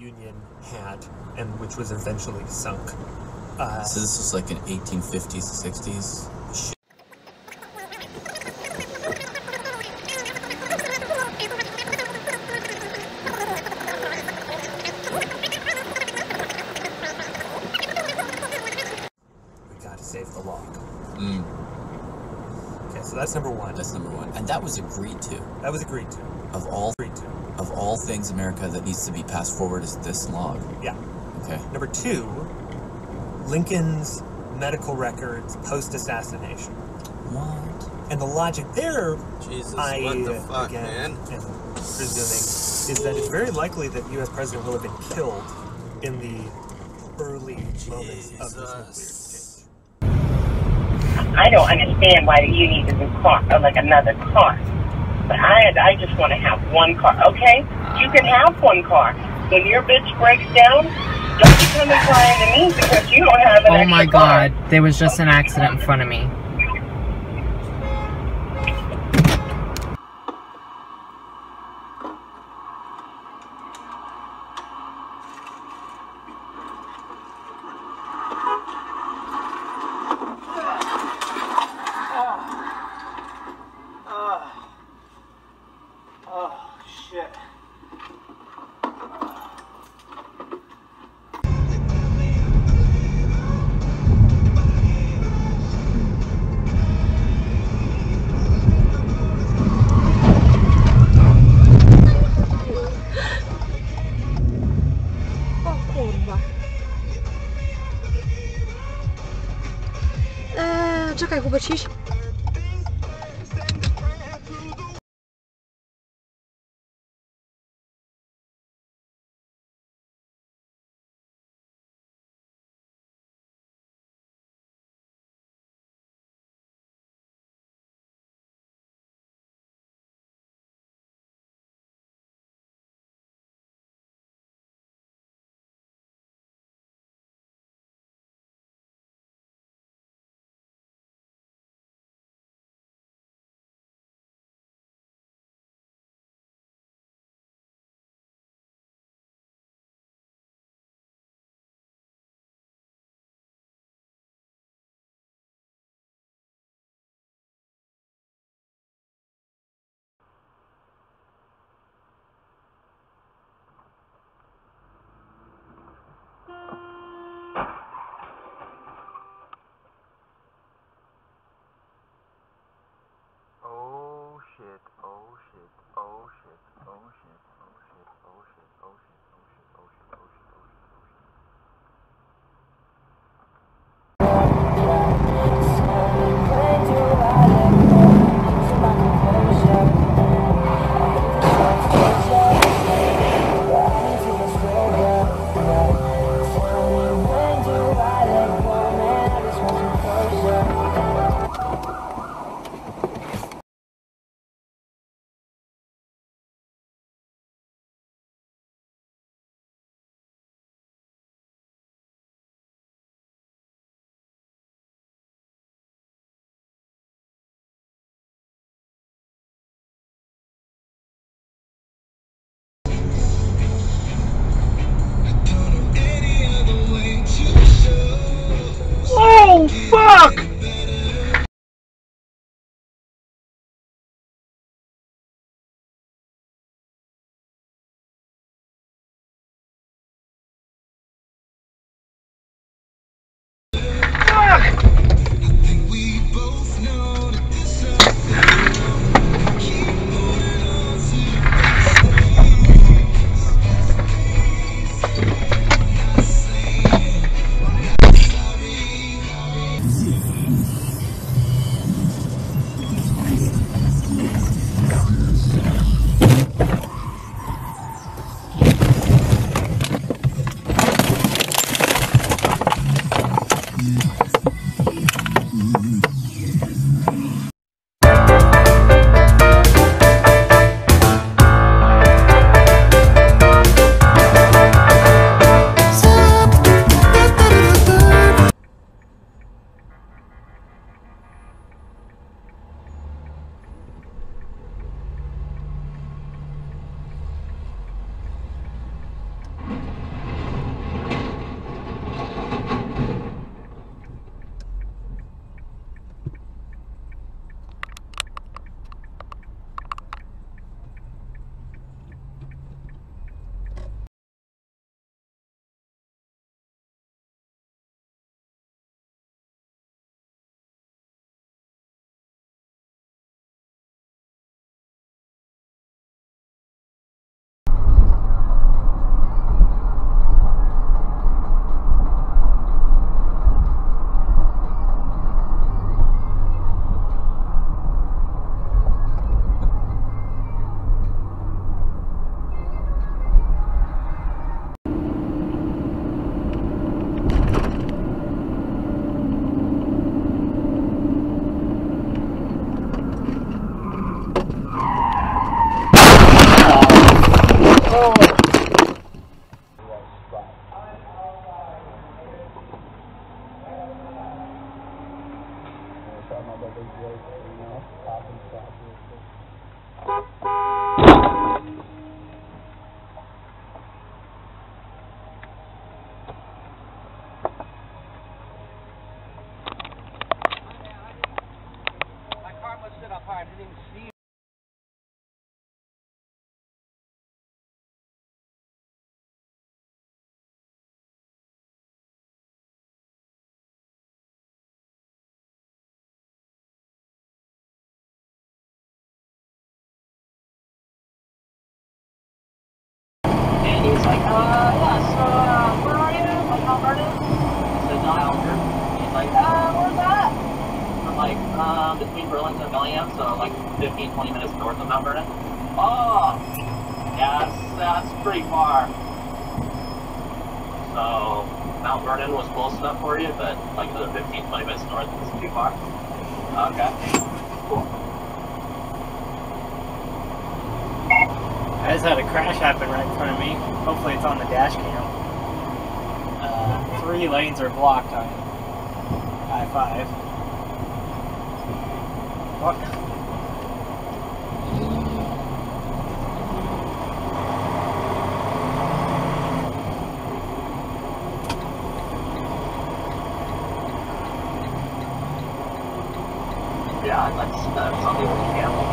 Union had, and which was eventually sunk. So this was like in 1850s, 60s? Shit. We gotta save the log. Okay, so that's number one. That's number one. And that was agreed to. That was agreed to. Of all things, America, that needs to be passed forward is this log. Yeah. Okay. Number two, Lincoln's medical records post-assassination. What? And the logic there, Jesus, what the fuck, again, man? am presuming, is that it's very likely that the U.S. president will have been killed in the early moments of this nuclear exchange. I don't understand why you need a new car, or like another car. But I just want to have one car, okay? You can have one car. When your bitch breaks down, don't be coming crying to me because you don't have an extra car. Oh my god, there was just an accident in front of me. Oh, shit. O kurwa. Czekaj, Hubert, ciś. He's like, yeah, so, where are you? Like, Mount Vernon? I said, no, Alger. He's like, where's that? I'm like, between Burlington and Bellingham, so like 15, 20 minutes north of Mount Vernon. Oh, yeah, that's pretty far. So, Mount Vernon was close enough for you, but like another 15, 20 minutes north is too far. Okay, cool. I just had a crash happen right in front of me. Hopefully it's on the dash cam. 3 lanes are blocked on I-5. What? Yeah, that's something we can handle.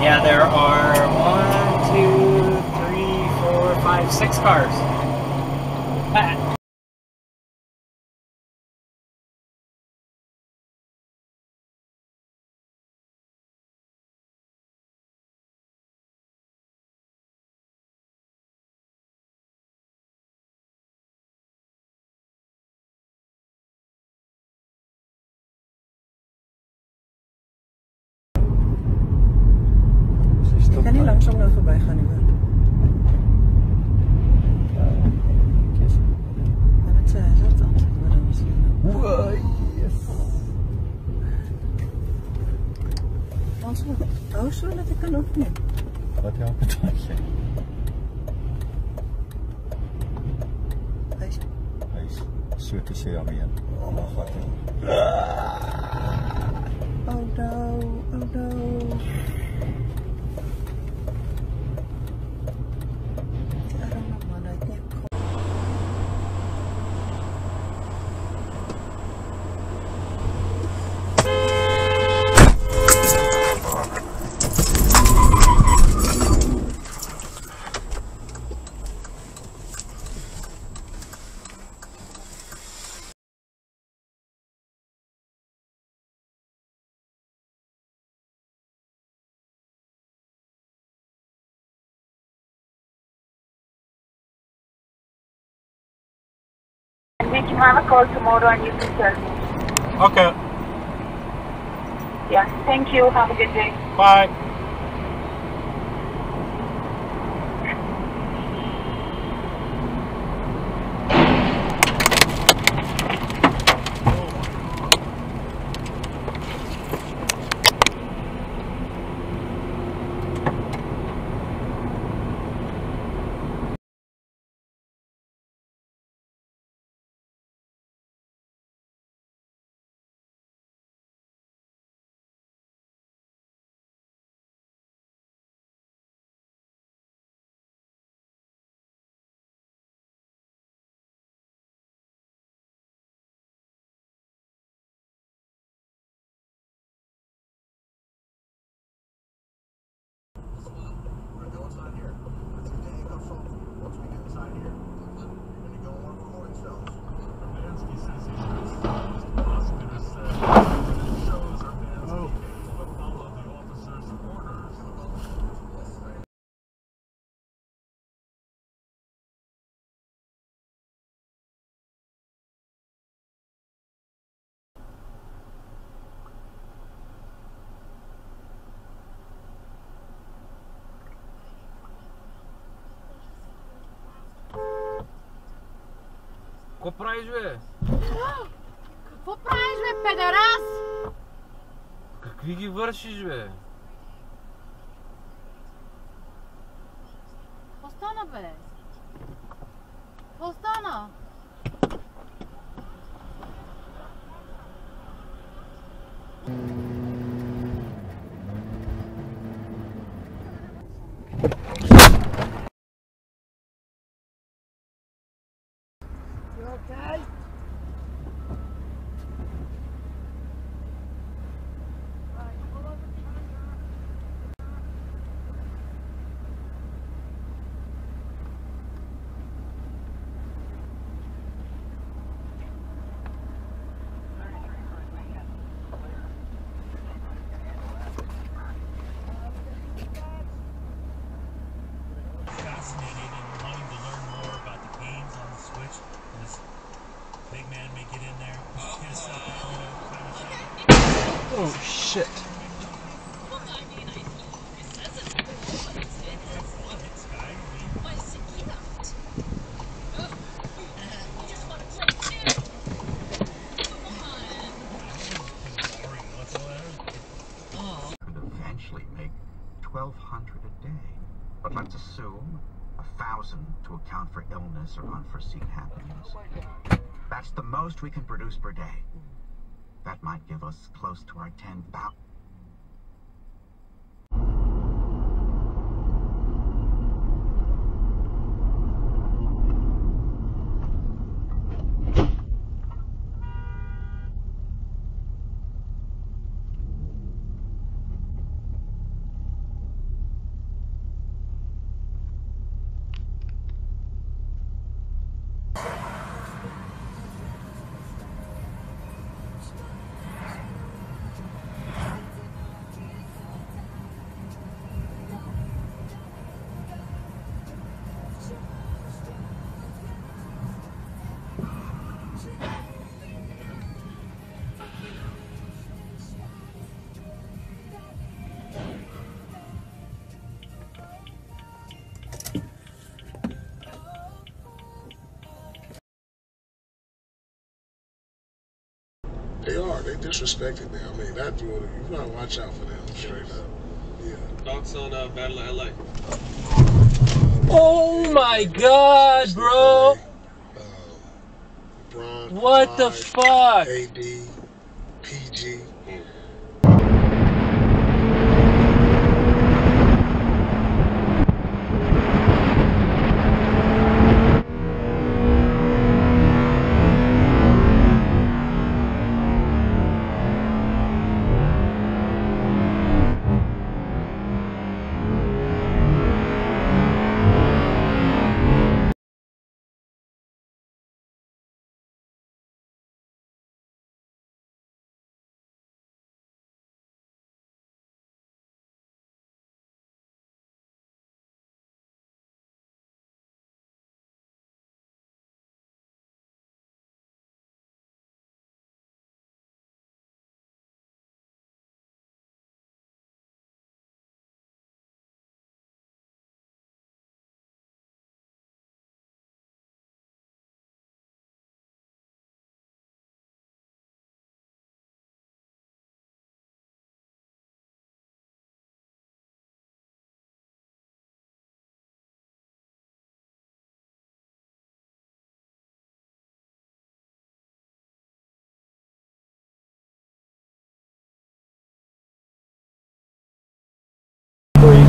Yeah, there are 1, 2, 3, 4, 5, 6 cars. Ah. Ik kan niet langzaam nou voorbij gaan, niet meer. En het is het antwoord, maar dan misschien wel. Wow, yes. Oh, zo dat ik kan ook niet. Wat helpt het je? Hij is zo te zeer aan je. Oh, wat oh no, oh no. We can have a call tomorrow and you can tell me. Okay. Yeah, thank you. Have a good day. Bye. Какво правиш, бе? Какво правиш, бе, педерас? Какви ги вършиш, бе? Какво стана, бе? Какво стана? You okay? Oh shit. Could eventually make 1,200 a day. But let's assume 1,000 to account for illness or unforeseen happenings. That's the most we can produce per day. That might give us close to our 10,000. They are. They disrespected me. I mean, that's what you gotta watch out for them. Straight up. Yeah. Thoughts on Battle of LA? Oh my God, bro! LeBron, What the fuck? AD, PG.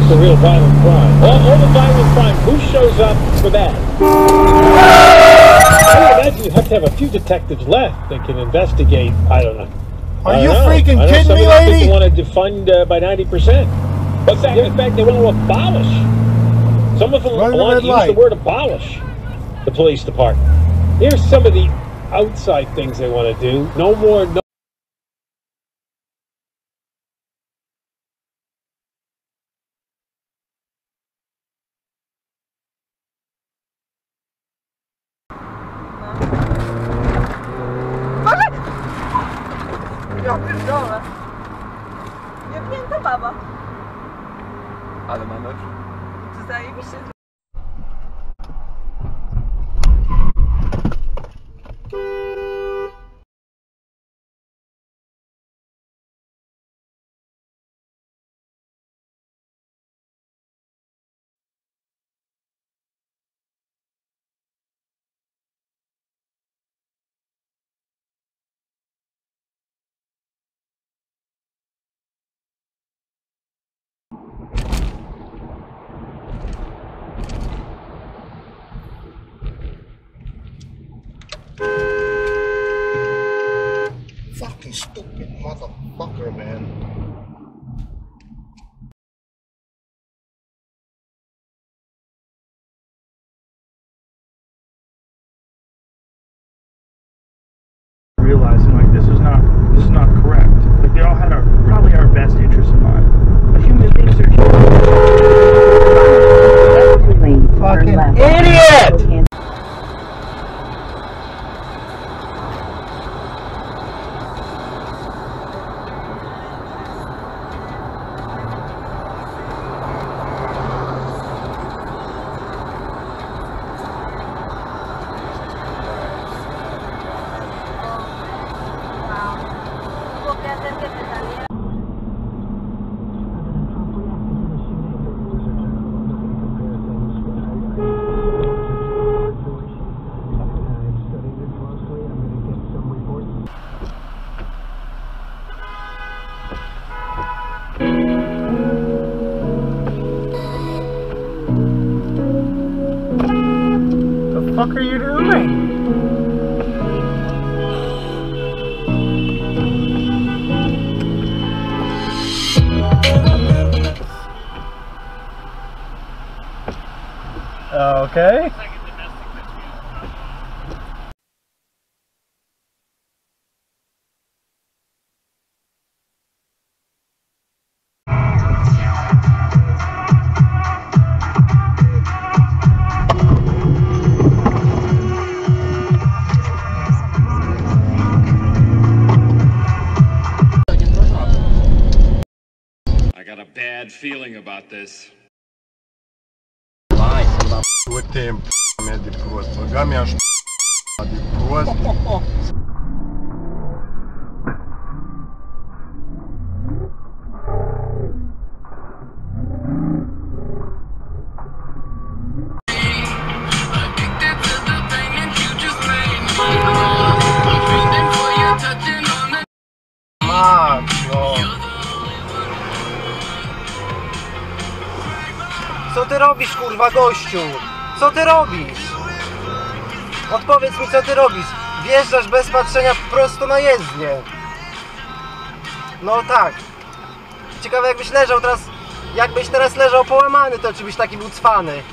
The real violent crime. All the violent crime, who shows up for that? I would imagine you have to have a few detectives left that can investigate, I don't know. Are you freaking kidding me, lady? People want to defund by 90%. In fact, they want to abolish. Some of them want to use the word abolish the police department. Here's some of the outside things they want to do. No more... Ja pierdolę. Jebnięta baba. Ale ma nóż? To zajebiście. Fucking stupid motherfucker, man. Realizing like this is not correct. Like they all had probably our best interests in mind. But human beings are fucking idiot! fuck are you doing? Okay. I got a bad feeling about this. O tempo, médio grosso. Pagame as grosso. Matko. Co ty robisz, kurwa, gościu? Co ty robisz? Odpowiedz mi, co ty robisz? Wjeżdżasz bez patrzenia prosto na jezdnię. No tak. Ciekawe, jakbyś leżał teraz... Jakbyś teraz leżał połamany, to czy byś taki był cwany?